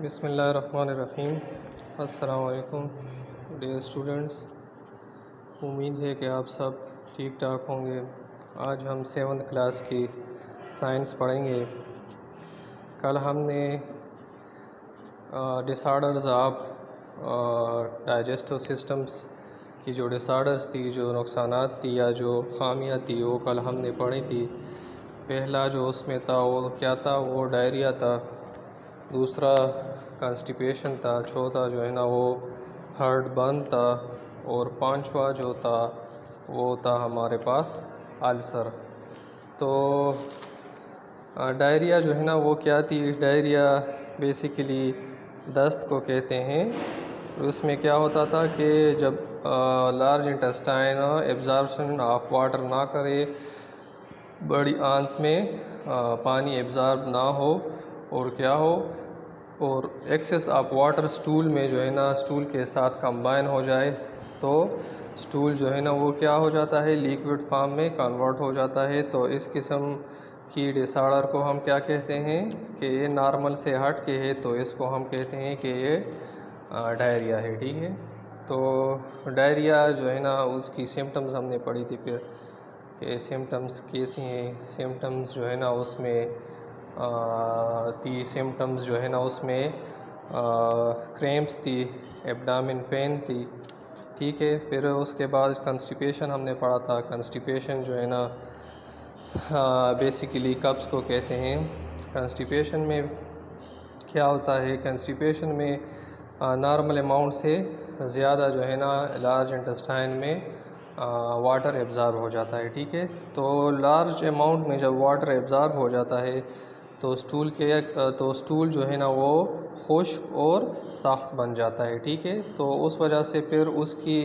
बिस्मिल्लाहिर्रहमानिर्रहीम। अस्सलाम वालेकुम डियर स्टूडेंट्स। उम्मीद है कि आप सब ठीक ठाक होंगे। आज हम 7th क्लास की साइंस पढ़ेंगे। कल हमने डिसऑर्डर्स ऑफ डाइजेस्टिव सिस्टम्स की जो डिसऑर्डर्स थी, जो नुकसानात थी या जो खामियां थी, वो कल हमने पढ़ी थी। पहला जो उसमें था वो क्या था, वो डायरिया था। दूसरा कॉन्स्टिपेशन था। चौथा जो है ना वो हार्ट बर्न था। और पांचवा जो था वो था हमारे पास अल्सर। तो डायरिया जो है ना वो क्या थी। डायरिया बेसिकली दस्त को कहते हैं। उसमें क्या होता था कि जब large intestine absorption of water ना करे, बड़ी आंत में पानी एब्जॉर्ब ना हो और क्या हो, और एक्सेस ऑफ वाटर स्टूल में जो है ना स्टूल के साथ कंबाइन हो जाए, तो स्टूल जो है ना वो क्या हो जाता है, लिक्विड फॉर्म में कन्वर्ट हो जाता है। तो इस किस्म की डिसऑर्डर को हम क्या कहते हैं कि ये नॉर्मल से हट के है, तो इसको हम कहते हैं कि ये डायरिया है। ठीक है। तो डायरिया जो है ना उसकी सिम्टम्स हमने पढ़ी थी फिर कि सिम्टम्स कैसी हैं। सिम्टम्स जो है ना उसमें सिम्टम्स जो है ना उसमें क्रैम्प्स थी, एब्डामिन पेन थी। ठीक है। फिर उसके बाद कंस्टिपेशन हमने पढ़ा था। कंस्टिपेशन जो है ना बेसिकली कब्ज़ को कहते हैं। कंस्टिपेशन में क्या होता है, कंस्टिपेशन में नॉर्मल अमाउंट से ज़्यादा जो है ना लार्ज इंटेस्टाइन में वाटर एब्ज़ॉर्ब हो जाता है। ठीक है। तो लार्ज अमाउंट में जब वाटर एब्ज़ॉर्ब हो जाता है तो स्टूल जो है ना वो खुश्क और सख्त बन जाता है। ठीक है। तो उस वजह से फिर उसकी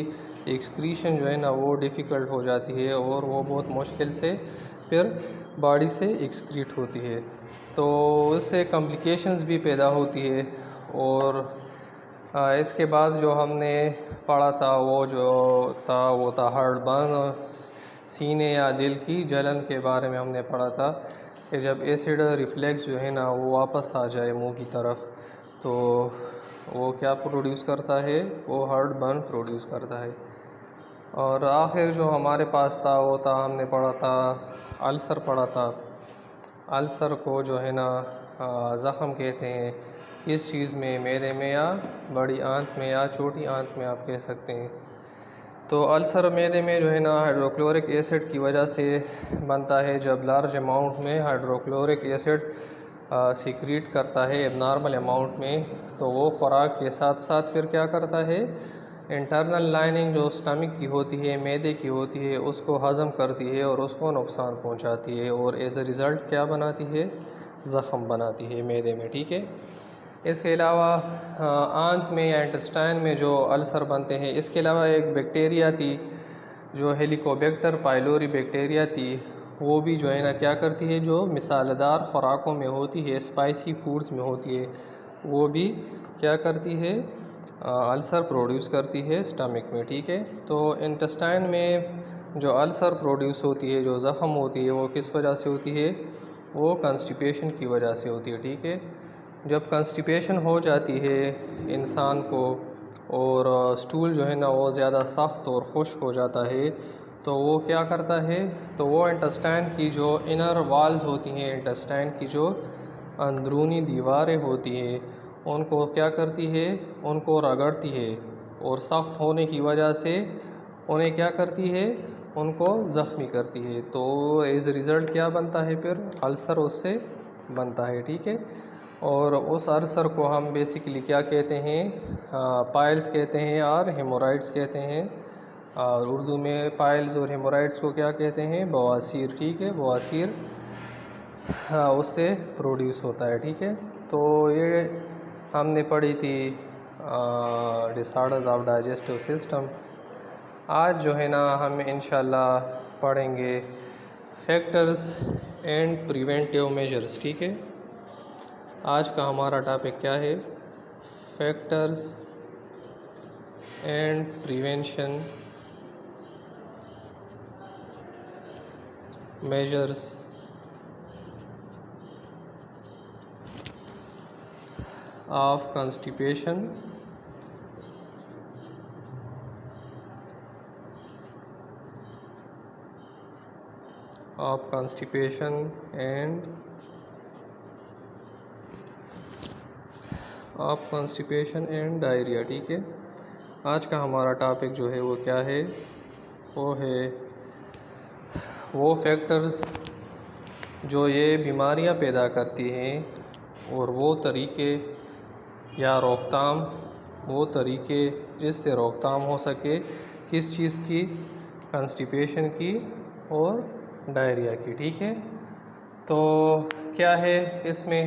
एक्सक्रीशन जो है ना वो डिफ़िकल्ट हो जाती है और वो बहुत मुश्किल से फिर बॉडी से एक्सक्रीट होती है। तो उससे कॉम्प्लिकेशंस भी पैदा होती है। और इसके बाद जो हमने पढ़ा था वो था हार्ट बर्न, सीने या दिल की जलन के बारे में हमने पढ़ा था कि जब एसिड रिफ्लेक्स जो है ना वो वापस आ जाए मुंह की तरफ, तो वो क्या प्रोड्यूस करता है, वो हार्ट बर्न प्रोड्यूस करता है। और आखिर जो हमारे पास था वो था, हमने पढ़ा था अल्सर पढ़ा था। अल्सर को जो है ना ज़ख़म कहते हैं। किस चीज़ में, मैदे में या बड़ी आंत में या छोटी आंत में आप कह सकते हैं। तो अल्सर मैदे में जो है ना हाइड्रोक्लोरिक एसिड की वजह से बनता है। जब लार्ज अमाउंट में हाइड्रोक्लोरिक एसिड सीक्रेट करता है एबनॉर्मल अमाउंट में, तो वो ख़ुराक के साथ साथ फिर क्या करता है, इंटरनल लाइनिंग जो स्टमक की होती है, मैदे की होती है, उसको हज़म करती है और उसको नुकसान पहुंचाती है और एज अ रिज़ल्ट क्या बनाती है, ज़ख़म बनाती है मैदे में। ठीक है। इसके अलावा आंत में या इंटेस्टाइन में जो अल्सर बनते हैं, इसके अलावा एक बैक्टीरिया थी जो हेलिकोबैक्टर पाइलोरी बैक्टीरिया थी, वो भी जो है ना क्या करती है, जो मिसालेदार ख़ुराकों में होती है, स्पाइसी फूड्स में होती है, वो भी क्या करती है, अल्सर प्रोड्यूस करती है स्टमक में। ठीक है। तो इंटेस्टाइन में जो अल्सर प्रोड्यूस होती है, जो ज़ख़म होती है, वो किस वजह से होती है, वो कॉन्स्टिपेशन की वजह से होती है। ठीक है। जब कॉन्स्टिपेशन हो जाती है इंसान को और स्टूल जो है ना वो ज़्यादा सख्त और खुश्क हो जाता है, तो वो क्या करता है, तो वो इंटेस्टाइन की जो इनर वाल्स होती हैं, इंटेस्टाइन की जो अंदरूनी दीवारें होती हैं, उनको क्या करती है, उनको रगड़ती है और सख्त होने की वजह से उन्हें क्या करती है, उनको ज़ख्मी करती है। तो एज रिज़ल्ट क्या बनता है, फिर अल्सर उससे बनता है। ठीक है। और उस अल्सर को हम बेसिकली क्या कहते हैं, पाइल्स कहते हैं और हेमोराइड्स कहते हैं। और उर्दू में पाइल्स और हेमोराइड्स को क्या कहते हैं, बवासीर। ठीक है। बवासीर उससे प्रोड्यूस होता है। ठीक है। तो ये हमने पढ़ी थी डिसऑर्डर्स ऑफ डाइजेस्टिव सिस्टम। आज जो है ना हम इंशाल्लाह पढ़ेंगे फैक्टर्स एंड प्रिवेंटिव मेजर्स। ठीक है। आज का हमारा टॉपिक क्या है, factors and prevention measures. of constipation and diarrhoea. ठीक है, आज का हमारा टॉपिक जो है वो क्या है, वो है वो फैक्टर्स जो ये बीमारियां पैदा करती हैं और वो तरीके या रोकथाम, वो तरीके जिससे रोकथाम हो सके किस चीज़ की, कॉन्स्टिपेशन की और डायरिया की। ठीक है, तो क्या है इसमें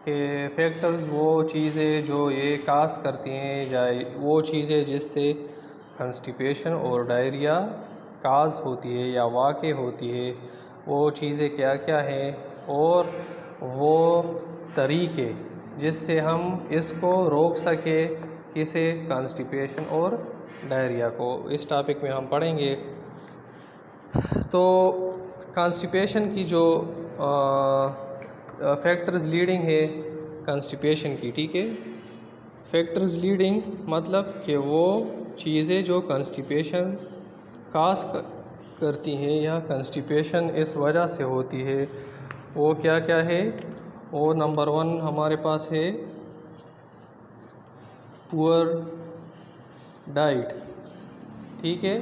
कि फैक्टर्स वो चीज़ें जो ये काज करती हैं या वो चीज़ें जिससे कॉन्स्टिपेशन और डायरिया काज होती है या वाक़ होती है, वो चीज़ें क्या क्या हैं और वो तरीके जिससे हम इसको रोक सके, किसे, कॉन्स्टिपेशन और डायरिया को। इस टॉपिक में हम पढ़ेंगे। तो कॉन्स्टिपेशन की जो फैक्टर्स लीडिंग है कॉन्स्टिपेशन की। ठीक है, फैक्टर्स लीडिंग मतलब कि वो चीज़ें जो कॉन्स्टिपेशन काज करती हैं या कॉन्स्टिपेशन इस वजह से होती है, वो क्या क्या है। वो नंबर 1 हमारे पास है पुअर डाइट। ठीक है,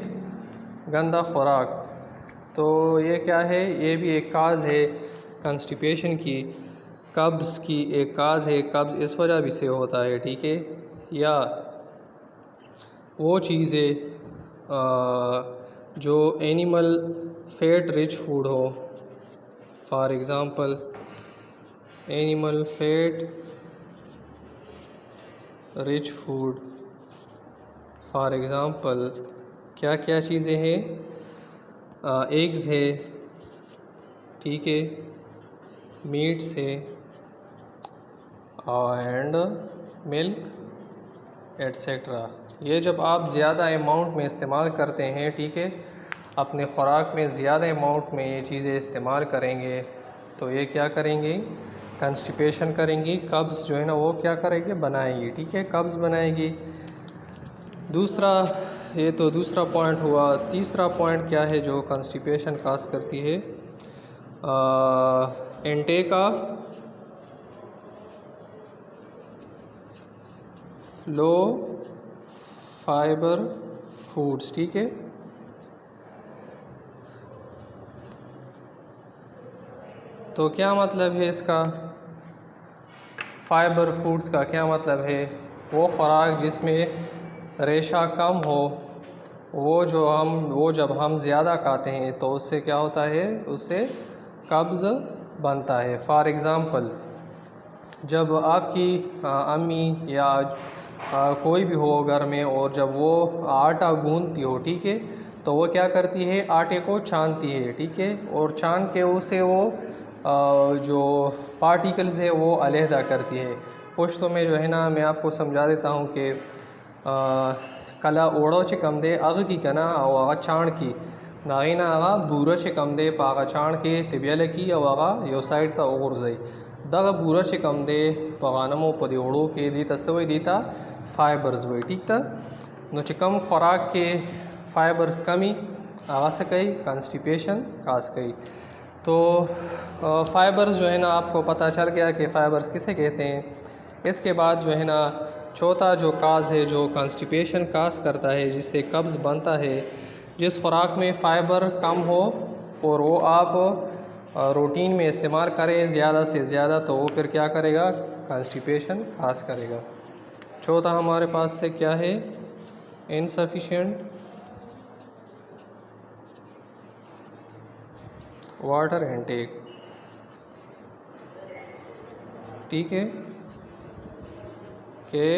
गंदा खुराक। तो ये क्या है, ये भी एक काज है कॉन्स्टिपेशन की। कब्ज़ की एक काज है, कब्ज़ इस वजह भी से होता है। ठीक है, या वो चीज़ें जो एनिमल फैट रिच फूड हो, for example animal fat rich food, for example क्या क्या चीज़ें हैं, एग्स है, ठीक है, मीट्स है एंड मिल्क एट्सेट्रा। ये जब आप ज़्यादा अमाउंट में इस्तेमाल करते हैं, ठीक है, अपने ख़ुराक में ज़्यादा अमाउंट में ये चीज़ें इस्तेमाल करेंगे तो ये क्या करेंगी, कॉन्स्टिपेशन करेंगी। कब्ज़ जो है ना वो क्या करेंगे, बनाएंगी। ठीक है, कब्ज़ बनाएंगी। दूसरा, ये तो दूसरा पॉइंट हुआ। तीसरा पॉइंट क्या है जो कॉन्स्टिपेशन काज करती है, intake of low fibre foods. ठीक है, तो क्या मतलब है इसका, फाइबर फूड्स का क्या मतलब है, वो खुराक जिसमें रेशा कम हो, वो जब हम ज़्यादा खाते हैं तो उससे क्या होता है, उससे कब्ज़ बनता है। फॉर एग्ज़ाम्पल जब आपकी अम्मी या कोई भी हो घर में और जब वो आटा गूंदती हो, ठीक है, तो वो क्या करती है, आटे को छानती है। ठीक है, और छान के उसे वो जो पार्टिकल्स है वो अलहदा करती है। पुश्तो में जो है ना, मैं आपको समझा देता हूँ कि कला ओड़ो चे कम दे अग की कना और आगा छाण की नागिना आगा बूरा चे कम दे पागा छाण के तिबियल की और आगा यो साइड था और जाई दगा बूरा चे कम दे पगानमो पदे ओड़ो के दी तस्वई देता फाइबर्स वही। ठीक था, नो चे कम खुराक के फाइबर्स कमी आगा से कई कॉन्स्टिपेशन काज कई। तो फाइबर्स जो है ना, आपको पता चल गया कि फ़ाइबर्स किसे कहते हैं। इसके बाद जो है ना, चौथा जो काज है जो कॉन्स्टिपेशन काज करता है, जिससे कब्ज़ बनता है, जिस खुराक में फ़ाइबर कम हो और वो आप रूटीन में इस्तेमाल करें ज़्यादा से ज़्यादा, तो वो फिर क्या करेगा, कॉन्स्टिपेशन काज करेगा। चौथा हमारे पास से क्या है, इनसफिशिएंट वाटर इनटेक। ठीक है, कि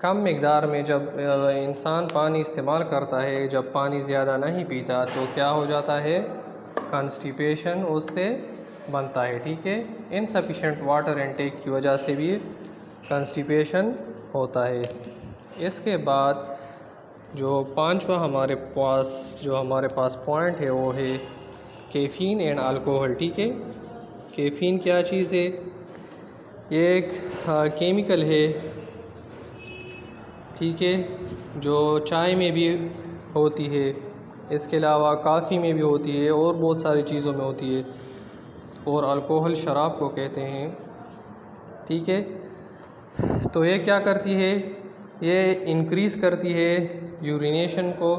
कम मिक़दार में जब इंसान पानी इस्तेमाल करता है, जब पानी ज़्यादा नहीं पीता तो क्या हो जाता है, कॉन्स्टिपेशन उससे बनता है। ठीक है, इनसफिशिएंट वाटर इनटेक की वजह से भी कॉन्स्टिपेशन होता है। इसके बाद जो पांचवा हमारे पास पॉइंट है वो है कैफ़ीन एंड अल्कोहल। ठीक है, कैफ़ीन क्या चीज़ है, ये एक केमिकल है, ठीक है, जो चाय में भी होती है, इसके अलावा कॉफ़ी में भी होती है और बहुत सारी चीज़ों में होती है, और अल्कोहल शराब को कहते हैं, ठीक है। तो ये क्या करती है, ये इंक्रीज़ करती है यूरिनेशन को,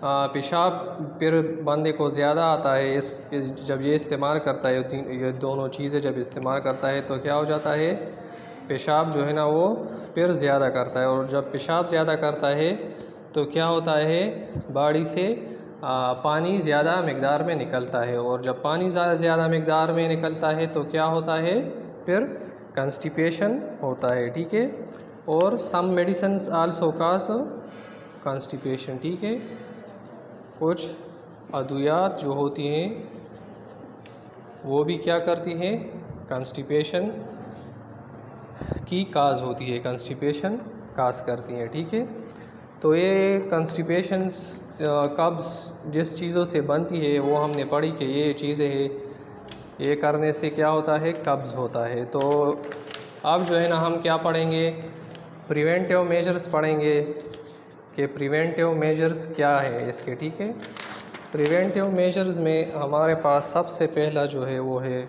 पेशाब फिर बंदे को ज़्यादा आता है जब ये इस्तेमाल करता है, ये दोनों चीज़ें जब इस्तेमाल करता है तो क्या हो जाता है, पेशाब जो है ना वो फिर ज़्यादा करता है, और जब पेशाब ज़्यादा करता है तो क्या होता है, बॉडी से पानी ज़्यादा मिक़दार में निकलता है, और जब पानी ज़्यादा मिक़दार में निकलता है तो क्या होता है, फिर कंस्टिपेशन होता है, ठीक है। और सम मेडिसिन्स आल्सो कॉज कंस्टिपेशन, ठीक है। कुछ अद्वियात जो होती हैं वो भी क्या करती हैं, कंस्टिपेशन की काज होती है, कंस्टिपेशन काज करती हैं, ठीक है। तो ये कंस्टिपेशंस कब्ज़ जिस चीज़ों से बनती है वो हमने पढ़ी कि ये चीज़ें हैं, ये करने से क्या होता है, कब्ज़ होता है। तो अब जो है ना हम क्या पढ़ेंगे, प्रिवेंटिव मेजर्स पढ़ेंगे कि प्रिवेंटिव मेजर्स क्या है इसके, ठीक है। प्रिवेंटिव मेजर्स में हमारे पास सबसे पहला जो है वो है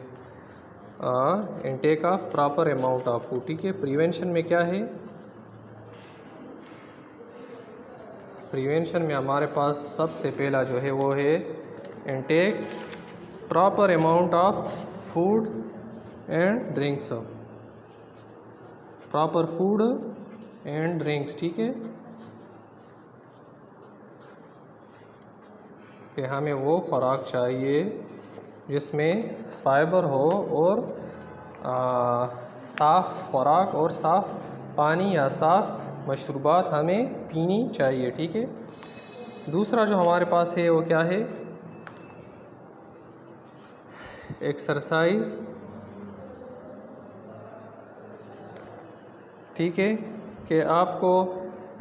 intake of proper amount of food, ठीक है। प्रिवेंशन में क्या है, प्रिवेंशन में हमारे पास सबसे पहला जो है वो है intake proper amount of food and drinks, proper food and drinks, ठीक है, कि हमें वो खुराक चाहिए जिसमें फ़ाइबर हो और साफ़ खुराक और साफ़ पानी या साफ़ मशरूबात हमें पीनी चाहिए, ठीक है। दूसरा जो हमारे पास है वो क्या है, एक्सरसाइज, ठीक है, कि आपको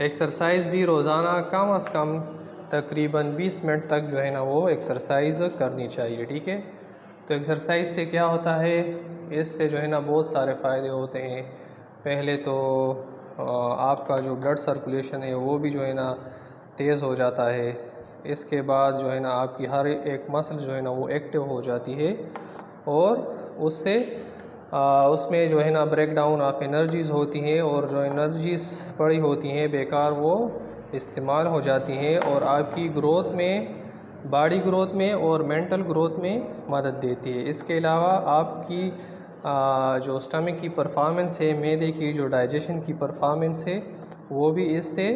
एक्सरसाइज भी रोज़ाना कम अज़ कम तकरीबन 20 मिनट तक जो है ना वो एक्सरसाइज करनी चाहिए, ठीक है। तो एक्सरसाइज से क्या होता है, इससे जो है ना बहुत सारे फ़ायदे होते हैं। पहले तो आपका जो ब्लड सर्कुलेशन है वो भी जो है ना तेज़ हो जाता है। इसके बाद जो है ना आपकी हर एक मसल जो है ना वो एक्टिव हो जाती है, और उससे उसमें जो है ना ब्रेक डाउन ऑफ एनर्जीज़ होती हैं, और जो एनर्जीज़ पड़ी होती हैं बेकार वो इस्तेमाल हो जाती हैं, और आपकी ग्रोथ में, बॉडी ग्रोथ में और मेंटल ग्रोथ में मदद देती है। इसके अलावा आपकी जो स्टमक की परफॉर्मेंस है, मैदे की जो डाइजेशन की परफॉर्मेंस है वो भी इससे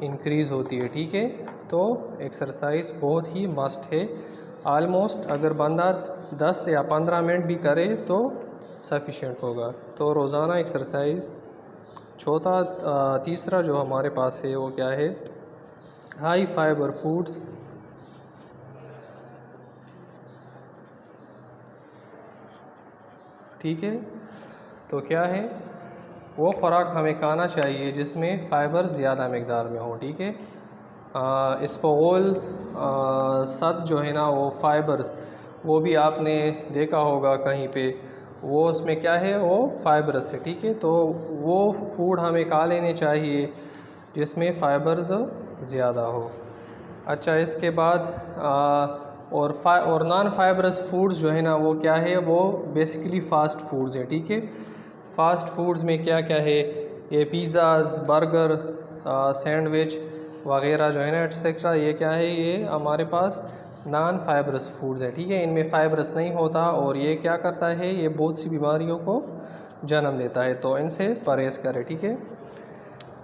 इंक्रीज़ होती है, ठीक है। तो एक्सरसाइज बहुत ही मस्ट है। आलमोस्ट अगर बंदा 10 या 15 मिनट भी करे तो सफिशेंट होगा। तो रोज़ाना एक्सरसाइज। तीसरा जो हमारे पास है वो क्या है, हाई फाइबर फूड्स, ठीक है। तो क्या है, वो खुराक हमें खाना चाहिए जिसमें फ़ाइबर ज़्यादा मकदार में हो, ठीक है। इसबगोल सद जो है ना वो फ़ाइबर्स, वो भी आपने देखा होगा कहीं पे, वो उसमें क्या है, वो फ़ाइबरस है, ठीक है। तो वो फूड हमें खा लेने चाहिए जिसमें फ़ाइबर्स ज़्यादा हो। अच्छा, इसके बाद और नॉन फाइबरस फूड्स जो है ना वो क्या है, वो बेसिकली फ़ास्ट फूड्स हैं, ठीक है। फ़ास्ट फूड्स में क्या क्या है, ये पिज़्ज़ाज़, बर्गर, सैंडविच वगैरह जो है ना एक्सेट्रा, ये क्या है, ये हमारे पास नॉन फाइबरस फूड्स हैं, ठीक है। इनमें फ़ाइबरस नहीं होता, और ये क्या करता है, ये बहुत सी बीमारियों को जन्म देता है, तो इनसे परहेज़ करें, ठीक है।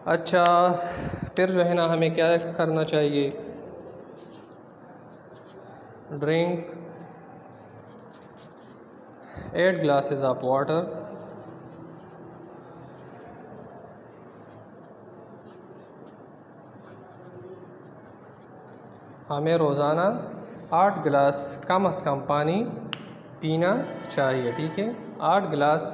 अच्छा, फिर जो है ना हमें क्या करना चाहिए, ड्रिंक 8 ग्लासेस ऑफ वाटर, हमें रोज़ाना 8 गिलास कम से कम पानी पीना चाहिए, ठीक है। 8 गिलास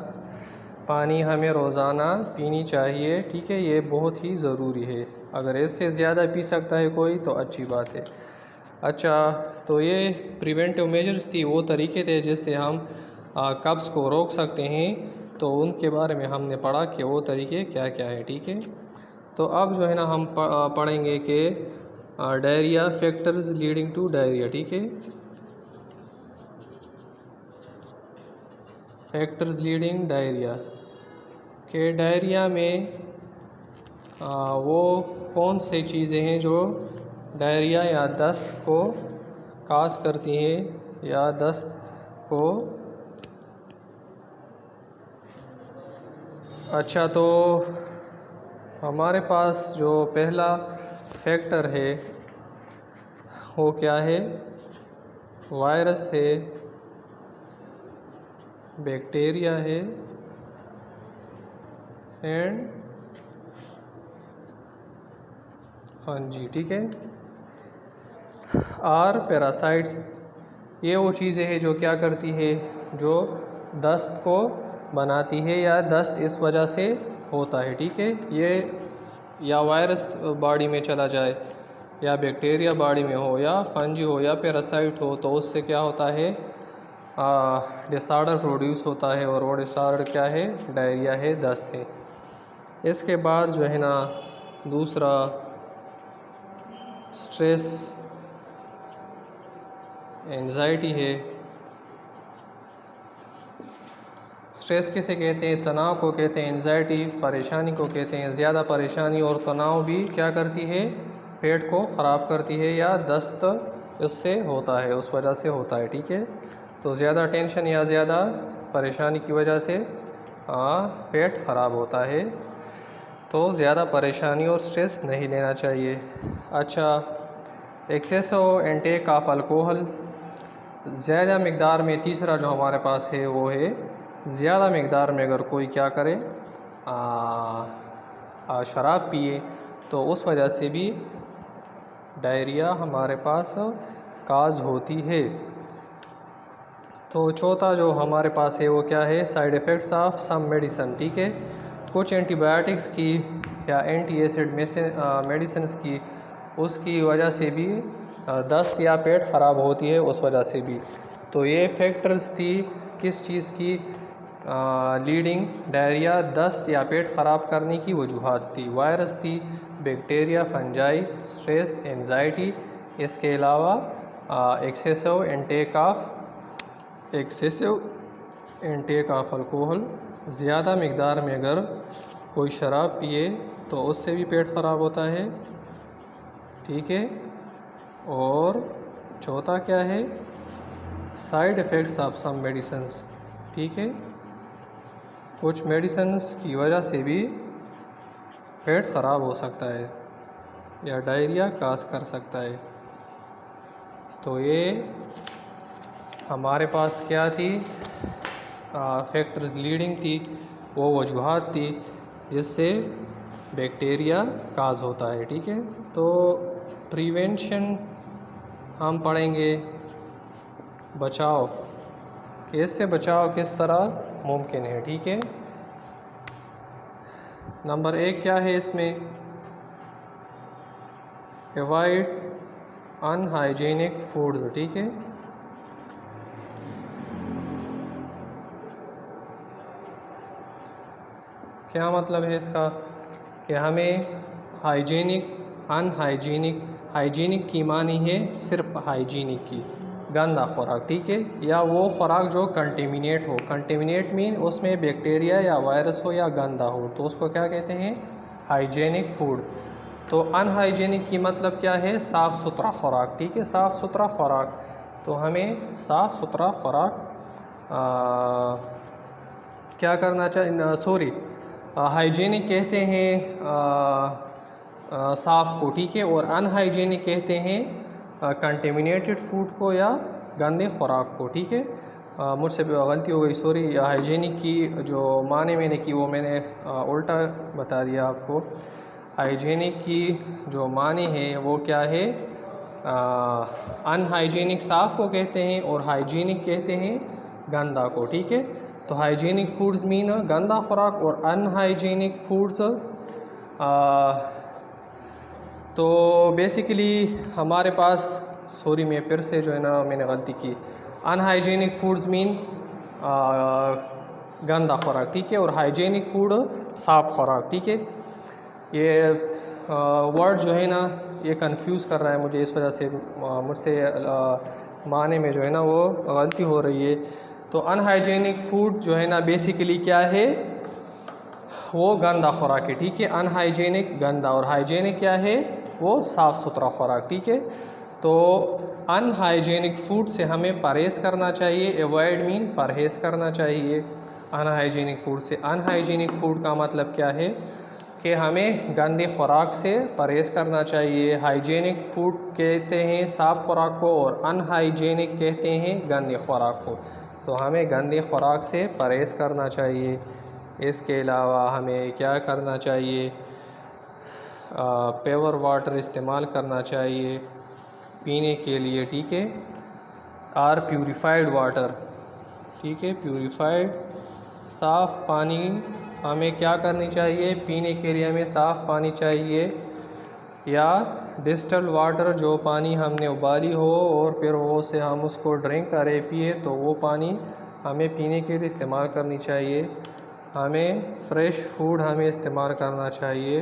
पानी हमें रोज़ाना पीनी चाहिए, ठीक है। ये बहुत ही ज़रूरी है। अगर इससे ज़्यादा पी सकता है कोई तो अच्छी बात है। अच्छा, तो ये प्रिवेंटिव मेजर्स थी, वो तरीके थे जिससे हम कब्ज़ को रोक सकते हैं, तो उनके बारे में हमने पढ़ा कि वो तरीके क्या क्या हैं, ठीक है। तो अब जो है ना हम पढ़ेंगे कि diarrhoea factors leading to diarrhoea, ठीक है। फैक्टर्स लीडिंग डायरिया के डायरिया में वो कौन सी चीज़ें हैं जो डायरिया या दस्त को काज करती हैं या दस्त को। अच्छा, तो हमारे पास जो पहला फैक्टर है वो क्या है? वायरस है, बैक्टीरिया है एंड फंजी, ठीक है। आर पैरासाइट्स, ये वो चीज़ें हैं जो क्या करती है, जो दस्त को बनाती है या दस्त इस वजह से होता है, ठीक है। ये या वायरस बॉडी में चला जाए या बैक्टीरिया बॉडी में हो या फंजी हो या पैरासाइट हो, तो उससे क्या होता है, डिसऑर्डर प्रोड्यूस होता है और वो डिसऑर्डर क्या है? डायरिया है, दस्त है। इसके बाद जो है ना दूसरा स्ट्रेस एंजाइटी है। स्ट्रेस किसे कहते हैं? तनाव को कहते हैं। एंजाइटी परेशानी को कहते हैं। ज़्यादा परेशानी और तनाव भी क्या करती है? पेट को ख़राब करती है या दस्त उससे होता है, उस वजह से होता है, ठीक है। तो ज़्यादा टेंशन या ज़्यादा परेशानी की वजह से पेट ख़राब होता है, तो ज़्यादा परेशानी और स्ट्रेस नहीं लेना चाहिए। अच्छा, एक्सेसिव इनटेक ऑफ अल्कोहल, ज़्यादा मकदार में, तीसरा जो हमारे पास है वो है ज़्यादा मकदार में अगर कोई क्या करे, शराब पिए, तो उस वजह से भी डायरिया हमारे पास काज होती है। तो चौथा जो हमारे पास है वो क्या है? Side effects of some medicine, ठीक है। कुछ एंटीबायोटिक्स की या एंटी एसिड मेडिसिन की, उसकी वजह से भी दस्त या पेट ख़राब होती है, उस वजह से भी। तो ये फैक्टर्स थी किस चीज़ की? लीडिंग डायरिया, दस्त या पेट ख़राब करने की वजूहात थी। वायरस थी, बैक्टीरिया, फंजाई, स्ट्रेस, एंजाइटी। इसके अलावा एक्सेसिव इनटेक ऑफ अल्कोहल, ज़्यादा मकदार में अगर कोई शराब पिए तो उससे भी पेट ख़राब होता है, ठीक है। और चौथा क्या है? Side effects of some medicines, ठीक है। कुछ मेडिसिन्स की वजह से भी पेट ख़राब हो सकता है या डायरिया काज कर सकता है। तो ये हमारे पास क्या थी? फैक्टर्स लीडिंग थी, वो वजूहात थी जिससे बैक्टीरिया काज होता है, ठीक है। तो प्रिवेंशन हम पढ़ेंगे, बचाव, कि इससे बचाव किस तरह मुमकिन है, ठीक है। नंबर 1 क्या है इसमें? अवॉइड अनहाइजीनिक फूड, ठीक है। क्या मतलब है इसका? कि हमें हाइजीनिक की मानी है सिर्फ हाइजीनिक की, गंदा खुराक, ठीक है, या वो खुराक जो कंटेमिनेट हो। कंटेमिनेट मीन उसमें बैक्टीरिया या वायरस हो या गंदा हो, तो उसको क्या कहते हैं? Hygienic food. तो अनहाइजीनिक की मतलब क्या है? साफ़ सुथरा खुराक, ठीक है, साफ़ सुथरा खुराक। तो हमें साफ़ सुथरा खुराक क्या करना चाहिए? हाइजीनिक कहते हैं साफ़ को, ठीक है, और अनहाइजीनिक कहते हैं कंटेमिनेटेड फूड को या गंदे खुराक को, ठीक है। मुझसे गलती हो गई, सॉरी। हाइजीनिक की जो माने मैंने की वो मैंने उल्टा बता दिया आपको। हाइजीनिक की जो माने हैं वो क्या है? अनहाइजीनिक साफ़ को कहते हैं और हाइजीनिक कहते हैं गंदा को, ठीक है। तो हाइजीनिक फूड्स मीन गंदा खुराक और अनहाइजीनिक फूड्स तो बेसिकली हमारे पास, सॉरी मैं फिर से जो है ना मैंने गलती की, अनहाइजीनिक फूड्स मीन गंदा खुराक, ठीक है, और हाइजीनिक फूड साफ़ खुराक, ठीक है। ये वर्ड जो है ना ये कंफ्यूज कर रहा है मुझे, इस वजह से मुझसे माने में जो है ना वो गलती हो रही है। तो अनहाइजीनिक फूड जो है ना बेसिकली क्या है, वो गंदा खुराक है, ठीक है। अनहाइजीनिक गंदा, और हाइजीनिक क्या है, वो साफ़ सुथरा खुराक, ठीक है। तो अनहाइजीनिक फूड से हमें परहेज़ करना चाहिए, एवॉइड मीन परहेज़ करना चाहिए अनहाइजीनिक फूड से। अनहाइजीनिक फूड का मतलब क्या है कि हमें गंदे खुराक से परहेज़ करना चाहिए। हाइजीनिक फूड कहते हैं साफ़ खुराक को, और अनहाइजीनिक कहते हैं गंदे खुराक को। तो हमें गंदे खुराक से परहेज़ करना चाहिए। इसके अलावा हमें क्या करना चाहिए, प्योर वाटर इस्तेमाल करना चाहिए पीने के लिए, ठीक है, और प्यूरिफाइड वाटर, ठीक है, प्यूरिफाइड साफ़ पानी हमें क्या करनी चाहिए, पीने के लिए हमें साफ़ पानी चाहिए, या डिस्टिल्ड वाटर जो पानी हमने उबाली हो और फिर वो से हम उसको ड्रिंक करें पिए, तो वो पानी हमें पीने के लिए इस्तेमाल करनी चाहिए। हमें फ्रेश फूड हमें इस्तेमाल करना चाहिए।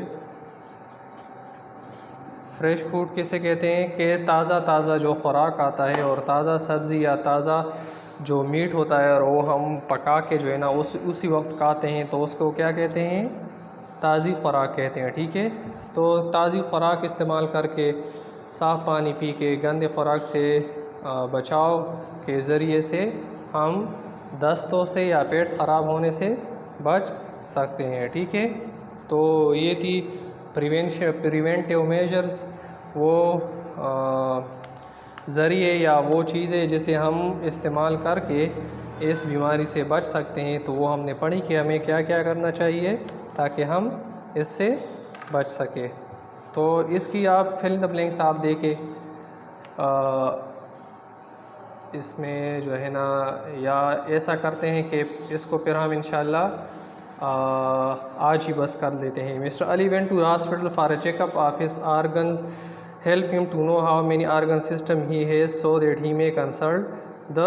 फ्रेश फूड किसे कहते हैं कि ताज़ा जो खुराक आता है, और ताज़ा सब्ज़ी या ताज़ा जो मीट होता है और वो हम पका के जो है ना उसी वक्त खाते हैं, तो उसको क्या कहते हैं, ताज़ी खुराक कहते हैं, ठीक है। तो ताज़ी खुराक इस्तेमाल करके साफ़ पानी पी के गंदे खुराक से बचाव के ज़रिए से हम दस्तों से या पेट ख़राब होने से बच सकते हैं, ठीक है। तो ये थी प्रिवेंटिव मेजर्स, वो ज़रिए या वो चीज़ें जिसे हम इस्तेमाल करके इस बीमारी से बच सकते हैं। तो वो हमने पढ़ी कि हमें क्या क्या करना चाहिए ताकि हम इससे बच सके। तो इसकी आप फिल इन द ब्लैंक्स आप देखें, इसमें जो है ना, या ऐसा करते हैं कि इसको फिर हम इंशाल्लाह आज ही बस कर लेते हैं। Mister Ali went to hospital for a checkup of his organs, help him to know how many organ system he has so that he may consult the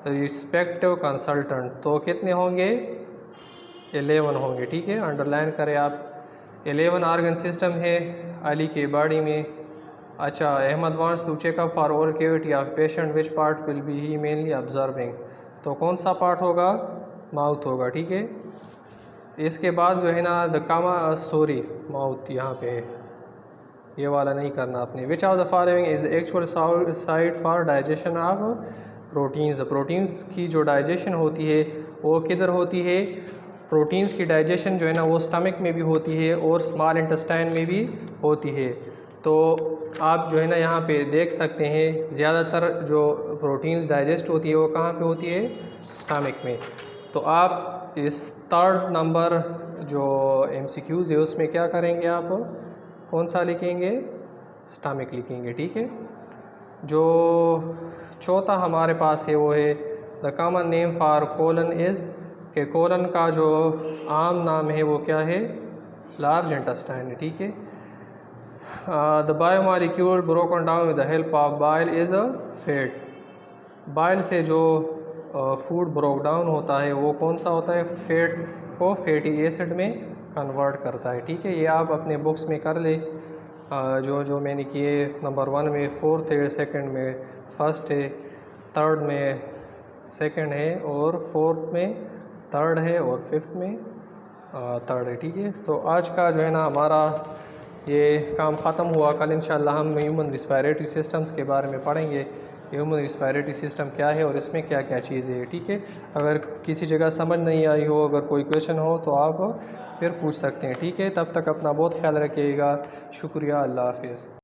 respective consultant. तो कितने होंगे, 11 होंगे, ठीक है, अंडरलाइन करें आप। 11 ऑर्गन सिस्टम है अली के बॉडी में। अच्छा, Ahmad wants to checkup for all cavity of patient, which part will be he mainly observing. तो कौन सा पार्ट होगा, माउथ होगा, ठीक है। इसके बाद जो है ना माउथ यहाँ पे है, ये वाला नहीं करना आपने। Which of the following is the actual site for digestion of proteins. Proteins की जो डाइजेशन होती है वो किधर होती है, प्रोटीन्स की डाइजेशन जो है ना वो स्टमक में भी होती है और स्मॉल इंटेस्टाइन में भी होती है। तो आप जो है ना यहाँ पे देख सकते हैं ज़्यादातर जो प्रोटीन्स डाइजेस्ट होती है वो कहाँ पे होती है, स्टमक में। तो आप इस 3rd नंबर जो MCQs है उसमें क्या करेंगे, आप कौन सा लिखेंगे, स्टमक लिखेंगे, ठीक है। जो 4था हमारे पास है वो है the common name for colon is, के कोलन का जो आम नाम है वो क्या है, लार्ज इंटेस्टाइन है, ठीक है। The biomolecule broken down with the help of bile is a fat. Bile से जो फूड ब्रोक डाउन होता है वो कौन सा होता है, फैट को फैटी एसिड में कन्वर्ट करता है, ठीक है। ये आप अपने बुक्स में कर ले, जो मैंने किए, नंबर 1 में 4th है, 2nd में 1st है, 3rd में 2nd है, और 4th में 3rd है, और 5th में 3rd है, ठीक है। तो आज का जो है ना हमारा ये काम ख़त्म हुआ। कल इंशाल्लाह हम ह्यूमन रिस्पायरेटरी सिस्टम्स के बारे में पढ़ेंगे, ह्यूमन रिस्पायरेटरी सिस्टम क्या है और इसमें क्या क्या चीज़ें हैं, ठीक है। अगर किसी जगह समझ नहीं आई हो, अगर कोई क्वेश्चन हो तो आप फिर पूछ सकते हैं, ठीक है। तब तक अपना बहुत ख्याल रखिएगा। शुक्रिया, अल्लाह हाफ़िज़।